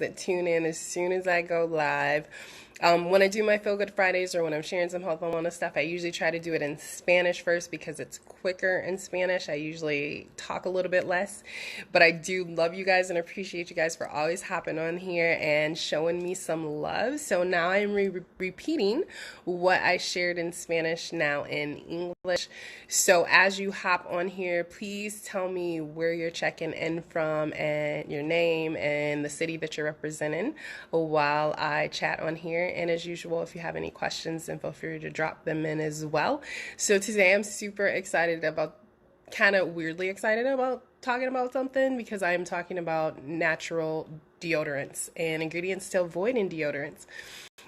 that tune in as soon as I go live. When I do my Feel Good Fridays or when I'm sharing some health and wellness stuff, I usually try to do it in Spanish first because it's quicker in Spanish. I usually talk a little bit less, but I do love you guys and appreciate you guys for always hopping on here and showing me some love. So now I'm repeating what I shared in Spanish now in English. So as you hop on here, please tell me where you're checking in from and your name and the city that you're representing while I chat on here. And as usual, if you have any questions, then feel free to drop them in as well. So today I'm super excited about, kind of weirdly excited about talking about something because I am talking about natural deodorants and ingredients to avoid in deodorants.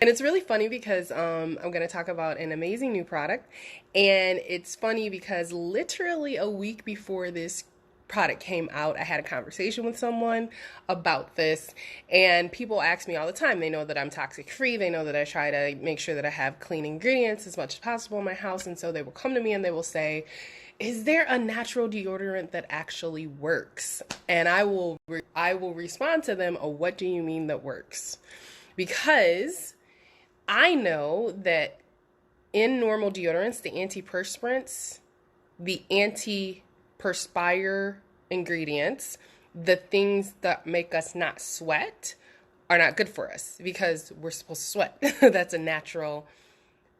And it's really funny because I'm going to talk about an amazing new product. And it's funny because literally a week before this product came out, I had a conversation with someone about this, and people ask me all the time. They know that I'm toxic free. They know that I try to make sure that I have clean ingredients as much as possible in my house. And so they will come to me and they will say, is there a natural deodorant that actually works? And I will respond to them, oh, what do you mean that works? Because I know that in normal deodorants, the antiperspirants, the anti-perspire ingredients, the things that make us not sweat, are not good for us because we're supposed to sweat. That's a natural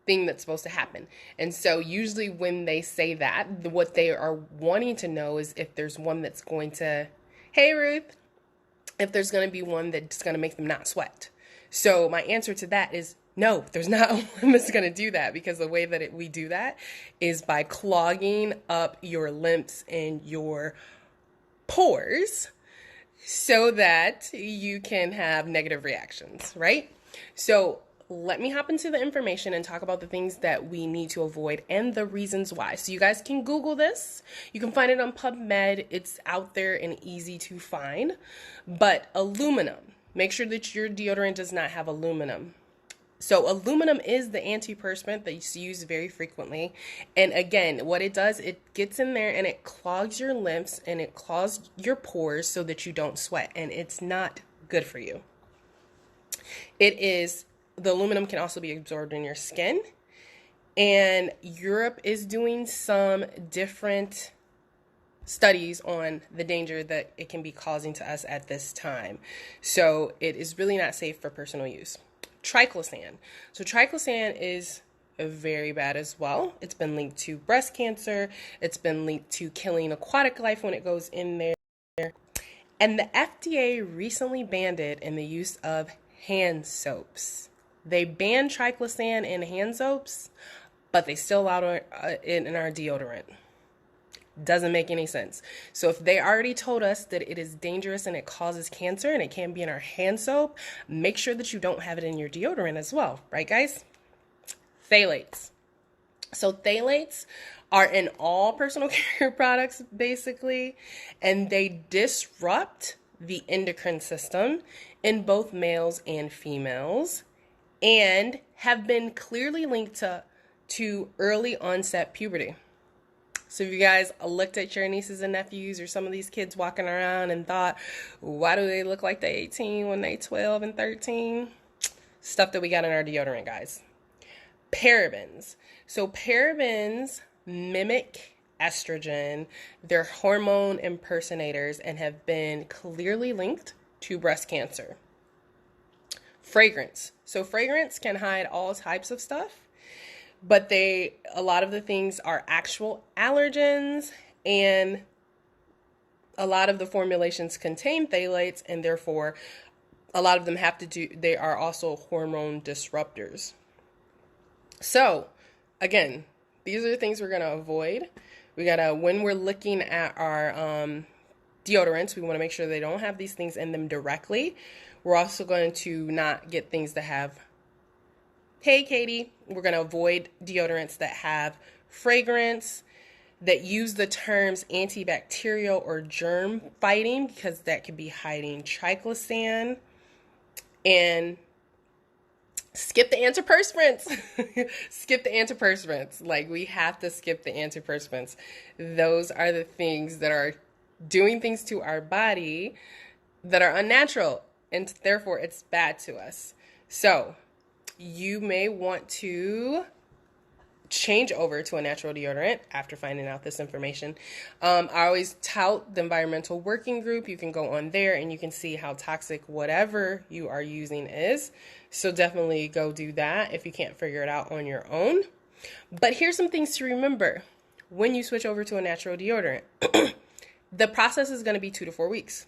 thing that's supposed to happen. And so usually when they say that, what they are wanting to know is if there's one that's going to, hey Ruth, if there's going to be one that's going to make them not sweat. So my answer to that is no, there's not one that's going to do that, because the way that we do that is by clogging up your lymphs and your pores so that you can have negative reactions, right? So let me hop into the information and talk about the things that we need to avoid and the reasons why. So you guys can Google this. You can find it on PubMed. It's out there and easy to find. But aluminum, make sure that your deodorant does not have aluminum. So aluminum is the antiperspirant that you use very frequently. And again, what it does, it gets in there and it clogs your lymphs and it clogs your pores so that you don't sweat. And it's not good for you. The aluminum can also be absorbed in your skin. And Europe is doing some different studies on the danger that it can be causing to us at this time. So it is really not safe for personal use. Triclosan. So triclosan is very bad as well. It's been linked to breast cancer. It's been linked to killing aquatic life when it goes in there. And the FDA recently banned it in the use of hand soaps. They banned triclosan in hand soaps, but they still allowed it in our deodorant. Doesn't make any sense. So if they already told us that it is dangerous and it causes cancer and it can be in our hand soap, make sure that you don't have it in your deodorant as well. Right, guys? Phthalates. So phthalates are in all personal care products, basically, and they disrupt the endocrine system in both males and females and have been clearly linked to early onset puberty. So if you guys looked at your nieces and nephews or some of these kids walking around and thought, why do they look like they're 18 when they're 12 and 13? Stuff that we got in our deodorant, guys. Parabens. So parabens mimic estrogen. They're hormone impersonators and have been clearly linked to breast cancer. Fragrance. So fragrance can hide all types of stuff. But a lot of the things are actual allergens, and a lot of the formulations contain phthalates, and therefore a lot of them they are also hormone disruptors. So again, these are the things we're going to avoid. When we're looking at our deodorants, we want to make sure they don't have these things in them directly. We're also going to not get things that have, hey, Katie, we're going to avoid deodorants that have fragrance, that use the terms antibacterial or germ fighting, because that could be hiding triclosan. And skip the antiperspirants. Skip the antiperspirants. Like, we have to skip the antiperspirants. Those are the things that are doing things to our body that are unnatural. and therefore it's bad to us. So you may want to change over to a natural deodorant after finding out this information. I always tout the environmental working group. You can go on there and you can see how toxic whatever you are using is. So definitely go do that if you can't figure it out on your own. But here's some things to remember when you switch over to a natural deodorant. The process is going to be 2 to 4 weeks.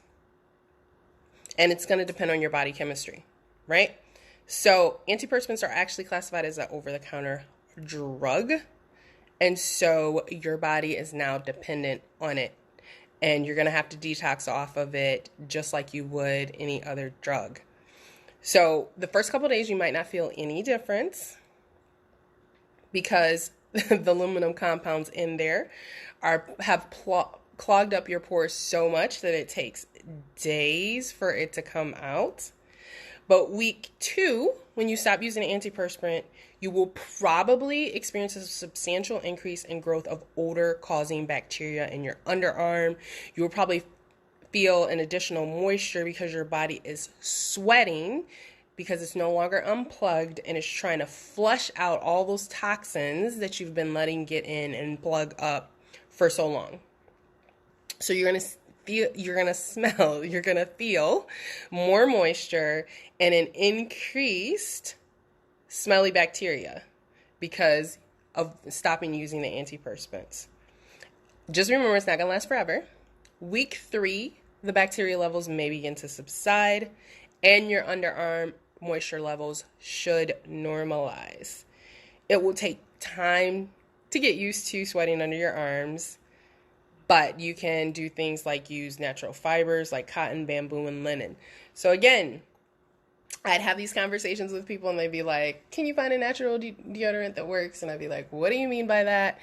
And it's going to depend on your body chemistry, right? So antiperspirants are actually classified as an over-the-counter drug, and so your body is now dependent on it, and you're going to have to detox off of it just like you would any other drug. So the first couple of days you might not feel any difference because the aluminum compounds in there have clogged up your pores so much that it takes days for it to come out. But week 2, when you stop using an antiperspirant, you will probably experience a substantial increase in growth of odor-causing bacteria in your underarm. You will probably feel an additional moisture because your body is sweating because it's no longer unplugged and it's trying to flush out all those toxins that you've been letting get in and plug up for so long. So you're going to feel more moisture and an increased smelly bacteria because of stopping using the antiperspirants. Just remember, it's not going to last forever. Week 3, the bacteria levels may begin to subside and your underarm moisture levels should normalize. It will take time to get used to sweating under your arms, but you can do things like use natural fibers like cotton, bamboo, and linen. So again, I'd have these conversations with people and they'd be like, can you find a natural deodorant that works? And I'd be like, what do you mean by that?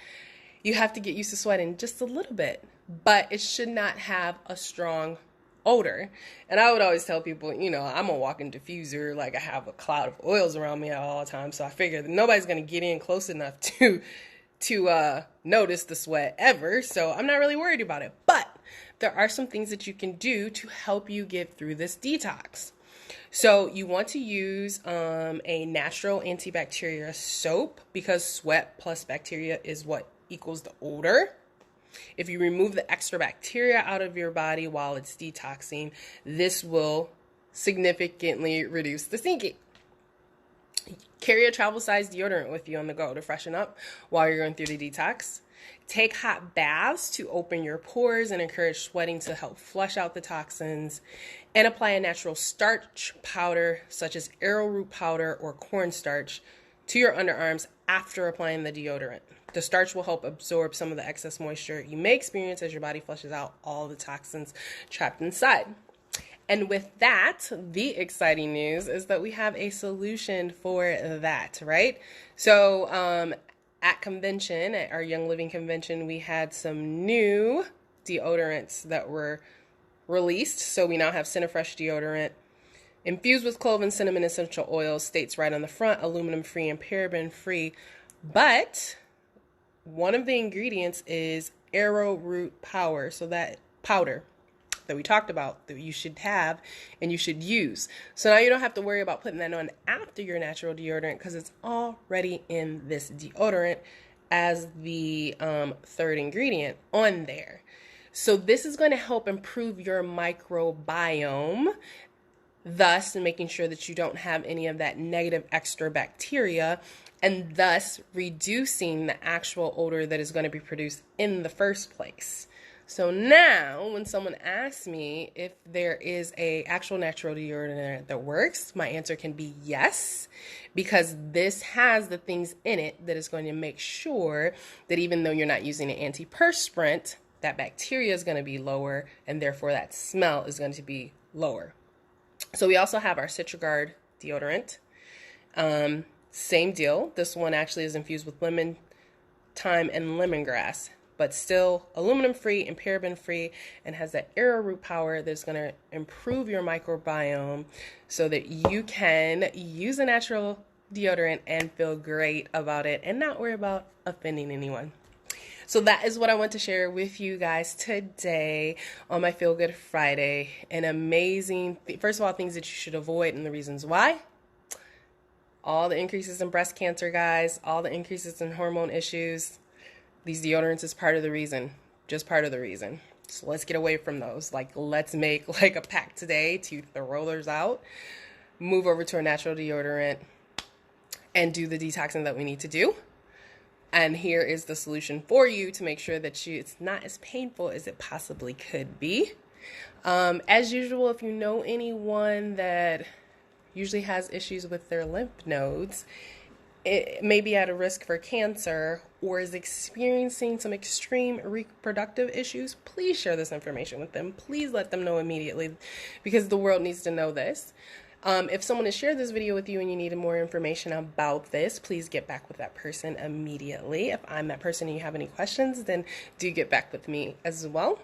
You have to get used to sweating just a little bit, but it should not have a strong odor. And I would always tell people, I'm a walking diffuser. Like, I have a cloud of oils around me at all times. So I figure that nobody's going to get in close enough to notice the sweat ever. So I'm not really worried about it. But there are some things that you can do to help you get through this detox. So you want to use a natural antibacterial soap because sweat plus bacteria is what equals the odor. If you remove the extra bacteria out of your body while it's detoxing, this will significantly reduce the stinking. Carry a travel-sized deodorant with you on the go to freshen up while you're going through the detox. Take hot baths to open your pores and encourage sweating to help flush out the toxins. And apply a natural starch powder such as arrowroot powder or cornstarch to your underarms after applying the deodorant. The starch will help absorb some of the excess moisture you may experience as your body flushes out all the toxins trapped inside. And with that, the exciting news is that we have a solution for that, right? So at convention, at our Young Living convention, we had some new deodorants that were released. So we now have Cinefresh deodorant infused with clove and cinnamon essential oils, states right on the front, aluminum free and paraben free. But one of the ingredients is arrowroot powder. So that powder that we talked about that you should have and you should use. So now you don't have to worry about putting that on after your natural deodorant because it's already in this deodorant as the third ingredient on there. So this is going to help improve your microbiome, thus making sure that you don't have any of that negative extra bacteria and thus reducing the actual odor that is going to be produced in the first place. So now when someone asks me if there is a actual natural deodorant that works, my answer can be yes, because this has the things in it that is going to make sure that even though you're not using an antiperspirant, that bacteria is going to be lower and therefore that smell is going to be lower. So we also have our CitraGuard deodorant. Same deal. This one actually is infused with lemon, thyme, and lemongrass, but still aluminum free and paraben free and has that arrowroot power that's going to improve your microbiome so that you can use a natural deodorant and feel great about it and not worry about offending anyone. So that is what I want to share with you guys today on my Feel Good Friday. An amazing, first of all, things that you should avoid and the reasons why. All the increases in breast cancer, guys, all the increases in hormone issues. These deodorants is part of the reason, just part of the reason. So let's get away from those. Like, let's make like a pact today to throw those out, move over to a natural deodorant, and do the detoxing that we need to do. And here is the solution for you to make sure that it's not as painful as it possibly could be. As usual, if you know anyone that usually has issues with their lymph nodes, it may be at a risk for cancer, or is experiencing some extreme reproductive issues, please share this information with them. Please let them know immediately, because the world needs to know this. If someone has shared this video with you and you needed more information about this, please get back with that person immediately. If I'm that person and you have any questions, then do get back with me as well.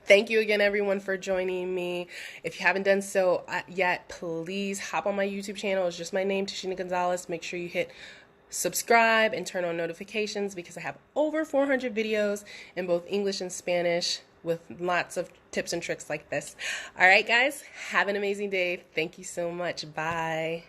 Thank you again, everyone, for joining me. If you haven't done so yet, please hop on my YouTube channel. It's just my name, Tashina Gonzalez. Make sure you hit subscribe and turn on notifications, because I have over 400 videos in both English and Spanish with lots of tips and tricks like this. All right, guys, have an amazing day. Thank you so much. Bye.